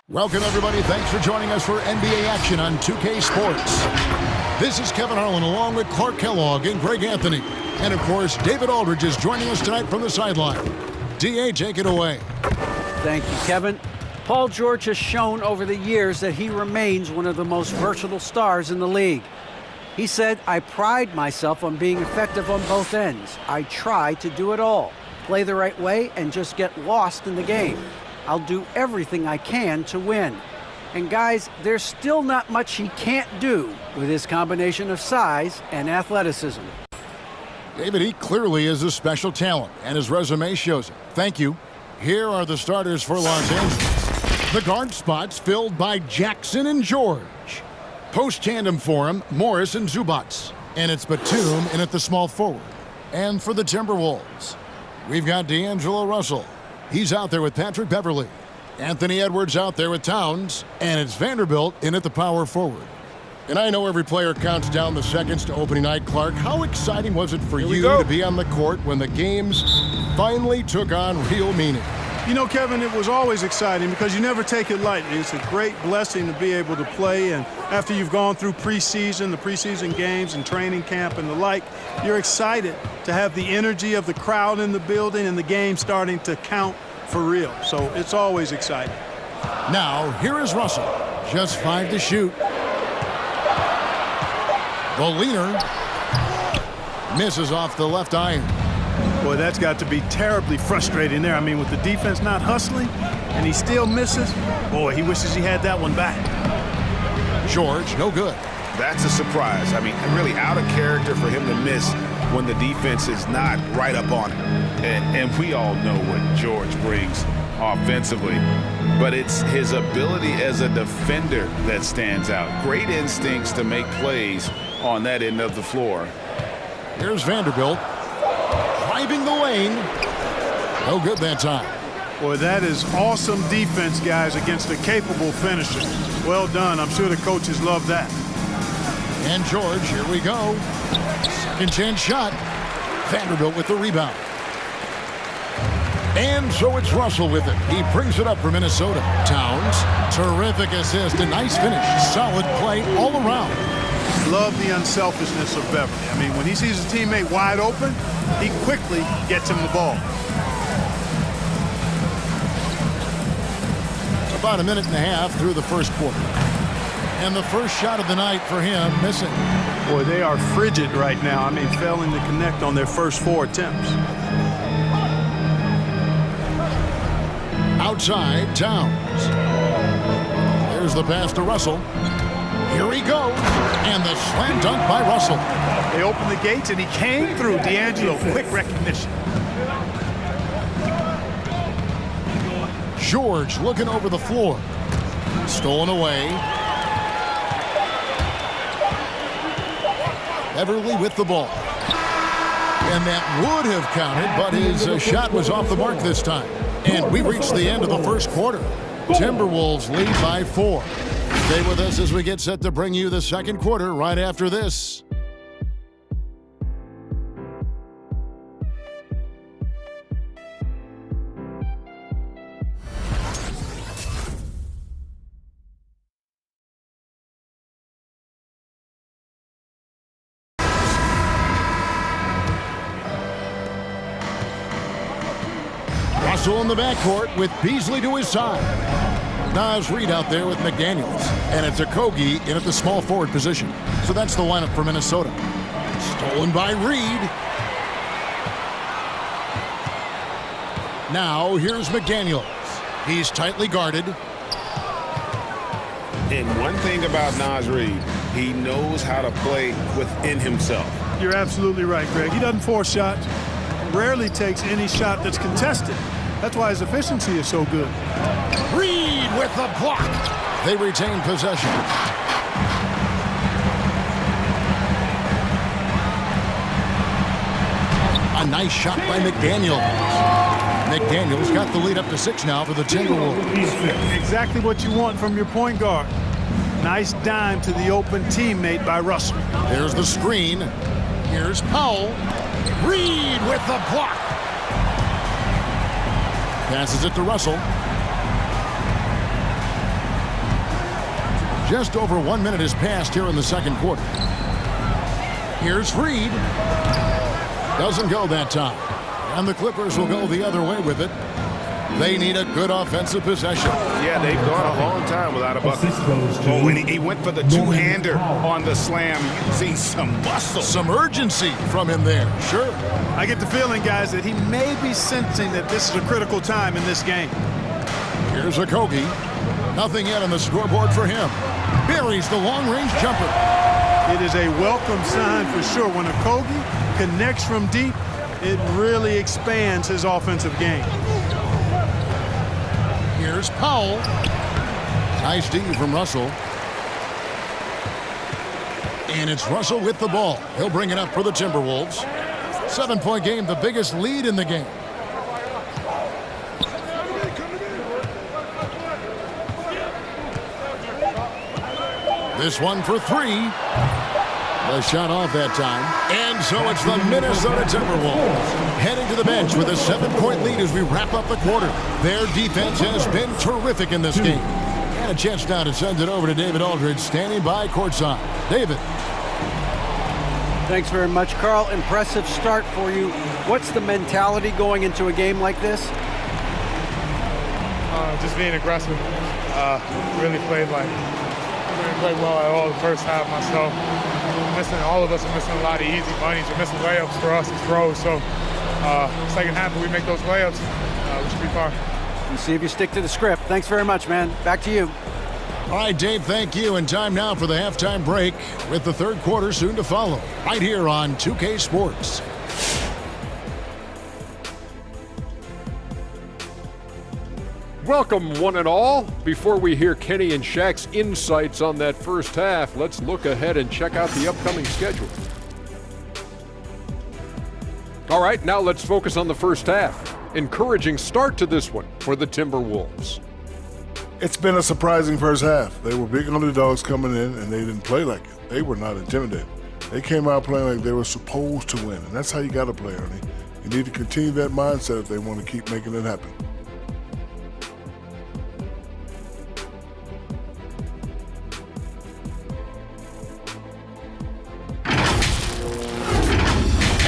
Welcome, everybody. Thanks for joining us for NBA action on 2K Sports. This is Kevin Harlan along with Clark Kellogg and Greg Anthony. And, of course, David Aldridge is joining us tonight from the sideline. D.A., take it away. Thank you, Kevin. Paul George has shown over the years that he remains one of the most versatile stars in the league. He said, "I pride myself on being effective on both ends. I try to do it all, play the right way, and just get lost in the game. I'll do everything I can to win." And guys, there's still not much he can't do with his combination of size and athleticism. David, he clearly is a special talent, and his resume shows it. Thank you. Here are the starters for Los Angeles. The guard spots filled by Jackson and George. Post tandem for him, Morris and Zubats. And it's Batum in at the small forward. And for the Timberwolves, we've got D'Angelo Russell. He's out there with Patrick Beverley. Anthony Edwards out there with Towns. And it's Vanderbilt in at the power forward. And I know every player counts down the seconds to opening night. Clark, how exciting was it for you to be on the court when the games finally took on real meaning? You know, Kevin, it was always exciting because you never take it lightly. It's a great blessing to be able to play, and after you've gone through the preseason games and training camp and the like, you're excited to have the energy of the crowd in the building and the game starting to count for real. So it's always exciting. Now, here is Russell. Just 5 to shoot. The leaner misses off the left iron. Boy, that's got to be terribly frustrating there. I mean, with the defense not hustling and he still misses, boy, he wishes he had that one back. George, no good. That's a surprise. I mean, really out of character for him to miss when the defense is not right up on him. And we all know what George brings offensively, but it's his ability as a defender that stands out. Great instincts to make plays on that end of the floor. Here's Vanderbilt. Driving the lane. No good that time. Boy, that is awesome defense, guys, against a capable finisher. Well done. I'm sure the coaches love that. And George, here we go. Second chance shot. Vanderbilt with the rebound. And so it's Russell with it. He brings it up for Minnesota. Towns, terrific assist, a nice finish. Solid play all around. Love the unselfishness of Beverly. I mean, when he sees his teammate wide open, he quickly gets him the ball. About a minute and a half through the first quarter. And the first shot of the night for him, missing. Boy, they are frigid right now. I mean, failing to connect on their first 4 attempts. Outside, Towns. There's the pass to Russell. Here he goes, and the slam dunk by Russell. They opened the gates, and he came through. D'Angelo, quick recognition. George looking over the floor. Stolen away. Beverly with the ball. And that would have counted, but his shot was off the mark this time. And we reached the end of the first quarter. Timberwolves lead by 4. Stay with us as we get set to bring you the second quarter right after this. Russell in the backcourt with Beasley to his side. Naz Reid out there with McDaniels. And it's Okogie in at the small forward position. So that's the lineup for Minnesota. Stolen by Reid. Now here's McDaniels. He's tightly guarded. And one thing about Naz Reid, he knows how to play within himself. You're absolutely right, Greg. He doesn't force shots. Rarely takes any shot that's contested. That's why his efficiency is so good. Reid with the block. They retain possession. A nice shot by McDaniels. McDaniels got the lead up to 6 now for the Timberwolves. Exactly what you want from your point guard. Nice dime to the open teammate by Russell. There's the screen. Here's Powell. Reid with the block. Passes it to Russell. Just over 1 minute has passed here in the second quarter. Here's Reed. Doesn't go that time. And the Clippers will go the other way with it. They need a good offensive possession. Yeah, they've gone a long time without a bucket. Oh, and he went for the two-hander on the slam. You see some muscle. Some urgency from him there. Sure. I get the feeling, guys, that he may be sensing that this is a critical time in this game. Here's Okogie. Nothing yet on the scoreboard for him. Buries the long-range jumper. It is a welcome sign for sure. When Okogie connects from deep, it really expands his offensive game. Here's Powell. Nice D from Russell. And it's Russell with the ball. He'll bring it up for the Timberwolves. 7-point game, the biggest lead in the game. This one for three. The shot off that time. And so it's the Minnesota Timberwolves heading to the bench with a 7-point lead as we wrap up the quarter. Their defense has been terrific in this game. And a chance now to send it over to David Aldridge, standing by courtside. David. Thanks very much, Carl. Impressive start for you. What's the mentality going into a game like this? Just being aggressive. Really played well at all the first half myself. All of us are missing a lot of easy bunnies. We're missing layups for us and throws. So second half, if we make those layups, we should be fine. We'll see if you stick to the script. Thanks very much, man. Back to you. All right, Dave, thank you. And time now for the halftime break with the third quarter soon to follow. Right here on 2K Sports. Welcome, one and all. Before we hear Kenny and Shaq's insights on that first half, let's look ahead and check out the upcoming schedule. All right, now let's focus on the first half. Encouraging start to this one for the Timberwolves. It's been a surprising first half. They were big underdogs coming in, and they didn't play like it. They were not intimidated. They came out playing like they were supposed to win, and that's how you got to play, Ernie. You need to continue that mindset if they want to keep making it happen.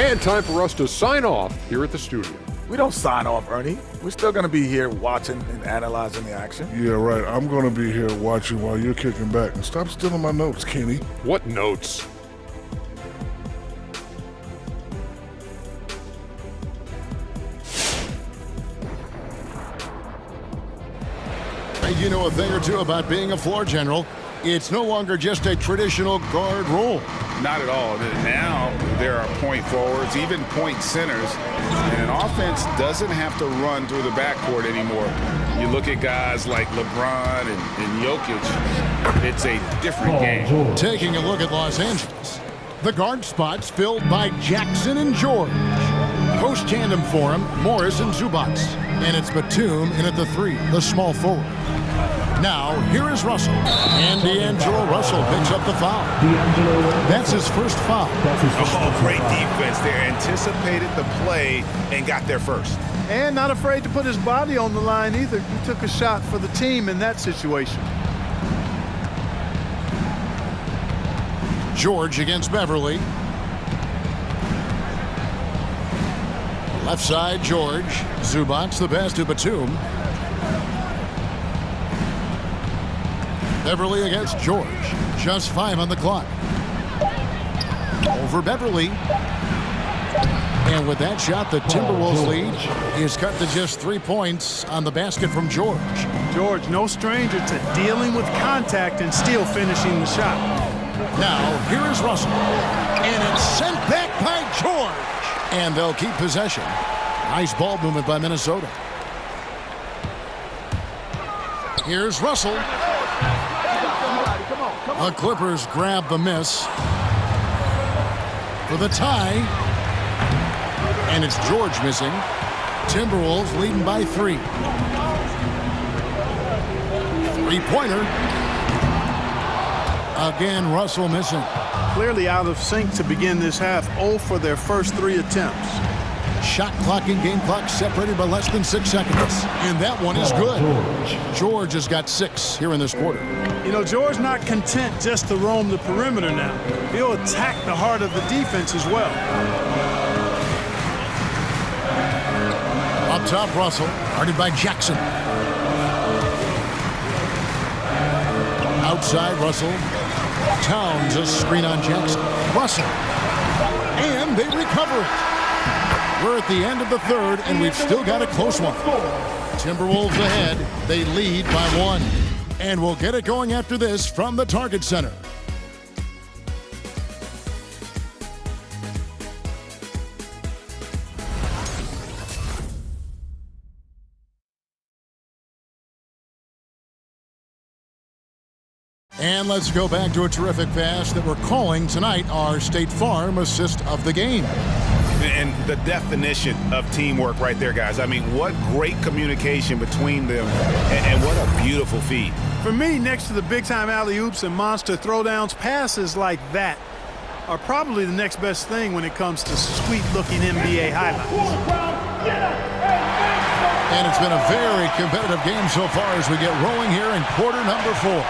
And time for us to sign off here at the studio. We don't sign off, Ernie. We're still going to be here watching and analyzing the action. Yeah, right. I'm going to be here watching while you're kicking back. And stop stealing my notes, Kenny. What notes? You know a thing or two about being a floor general. It's no longer just a traditional guard role. Not at all. Now there are point forwards, even point centers, and an offense doesn't have to run through the backcourt anymore. You look at guys like LeBron and Jokic, it's a different game. Taking a look at Los Angeles. The guard spots filled by Jackson and George. Post tandem for him, Morris and Zubac. And it's Batum in at the three, the small forward. Now, here is Russell. And D'Angelo Russell picks up the foul. That's his first foul. Oh, great defense there. Anticipated the play and got there first. And not afraid to put his body on the line either. He took a shot for the team in that situation. George against Beverly. Left side, George. Zubac the pass to Batum. Beverly against George. Just 5 on the clock. Over Beverly. And with that shot, the Timberwolves lead is cut to just 3 points on the basket from George. George, no stranger to dealing with contact and still finishing the shot. Now, here is Russell. And it's sent back by George. And they'll keep possession. Nice ball movement by Minnesota. Here's Russell. The Clippers grab the miss for the tie. And it's George missing. Timberwolves leading by 3. Three-pointer. Again, Russell missing. Clearly out of sync to begin this half. 0 for their first 3 attempts. Shot clock and game clock separated by less than 6 seconds. And that one is good. George has got 6 here in this quarter. You know, George not content just to roam the perimeter now. He'll attack the heart of the defense as well. Up top, Russell, guarded by Jackson. Outside, Russell. Towns a screen on Jackson. Russell. And they recover it. We're at the end of the third, and we've still got a close one. Timberwolves ahead. They lead by 1. And we'll get it going after this from the Target Center. And let's go back to a terrific pass that we're calling tonight our State Farm assist of the game. And the definition of teamwork right there, guys. I mean, what great communication between them, and what a beautiful feed. For me, next to the big-time alley-oops and monster throwdowns, passes like that are probably the next best thing when it comes to sweet-looking NBA highlights. And it's been a very competitive game so far as we get rolling here in quarter number 4.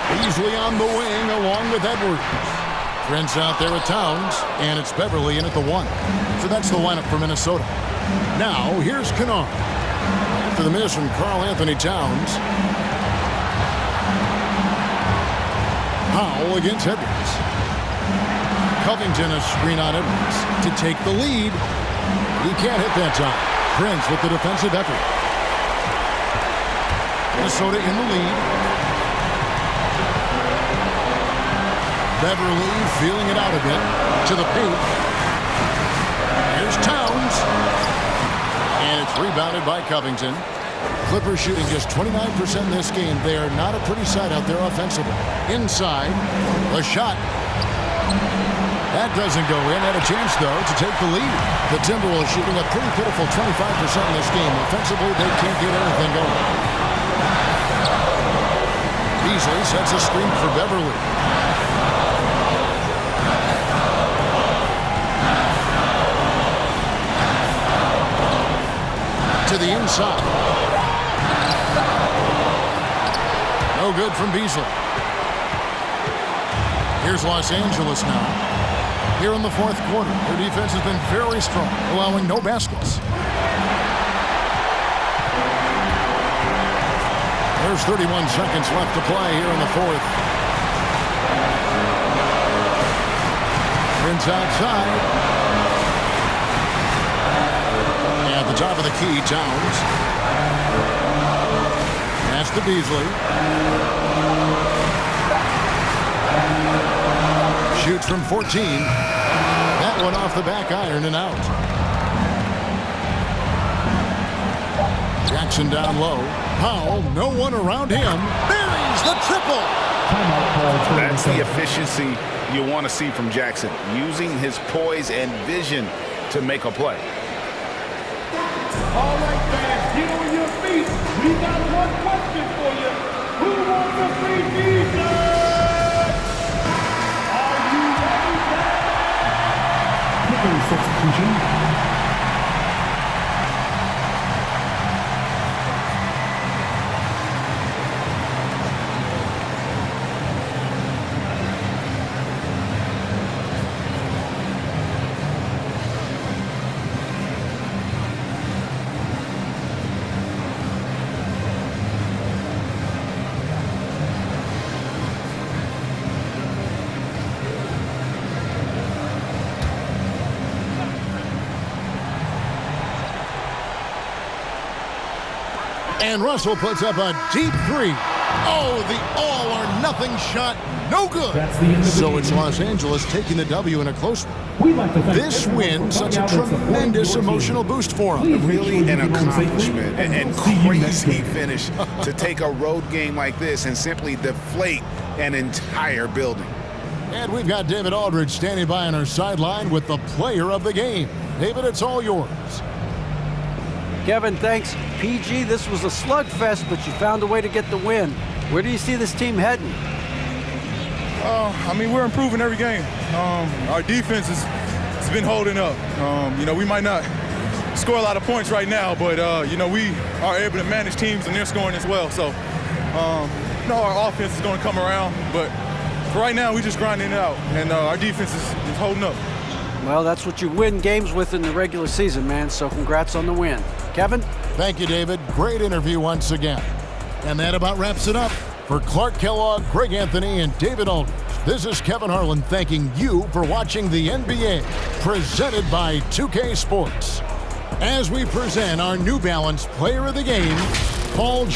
Beasley on the wing along with Edwards. Prince out there with Towns, and it's Beverly in at the 1. So that's the lineup for Minnesota. Now, here's Kennard. After the miss from Karl Anthony Towns. Powell against Edwards. Covington a screen on Edwards to take the lead. He can't hit that time. Prince with the defensive effort. Minnesota in the lead. Beverly feeling it out a bit to the paint. Here's Towns. And it's rebounded by Covington. Clippers shooting just 29% in this game. They are not a pretty sight out there offensively. Inside, a shot. That doesn't go in. Had a chance, though, to take the lead. The Timberwolves shooting a pretty pitiful 25% in this game. Offensively, they can't get anything going. Beasley sets a screen for Beverly. To the inside. No good from Beasley. Here's Los Angeles now. Here in the fourth quarter, their defense has been very strong, allowing no baskets. There's 31 seconds left to play here in the fourth. Prince outside. At the top of the key, Towns. Pass to Beasley. Shoots from 14. That one off the back iron and out. Jackson down low. Powell, no one around him. Buries the triple. That's the efficiency you want to see from Jackson, using his poise and vision to make a play. All right, fans, get on your feet. We got one question for you. Who wants the free pizza? Are you ready, fans? Substitution. And Russell puts up a deep three. Oh, the all-or-nothing shot. No good. So it's Los Angeles taking the W in a close one. This win, such a tremendous emotional boost for them. Really an accomplishment and crazy finish to take a road game like this and simply deflate an entire building. And we've got David Aldridge standing by on our sideline with the player of the game. David, it's all yours. Kevin, thanks. PG, this was a slugfest, but you found a way to get the win. Where do you see this team heading? I mean, we're improving every game. Our defense has been holding up. We might not score a lot of points right now, but you know, we are able to manage teams and they're scoring as well. So, you know, our offense is going to come around, but for right now, we're just grinding it out, and our defense is holding up. Well, that's what you win games with in the regular season, man, so congrats on the win. Kevin? Thank you, David. Great interview once again. And that about wraps it up. For Clark Kellogg, Greg Anthony, and David Aldridge, this is Kevin Harlan thanking you for watching the NBA, presented by 2K Sports. As we present our New Balance Player of the Game, Paul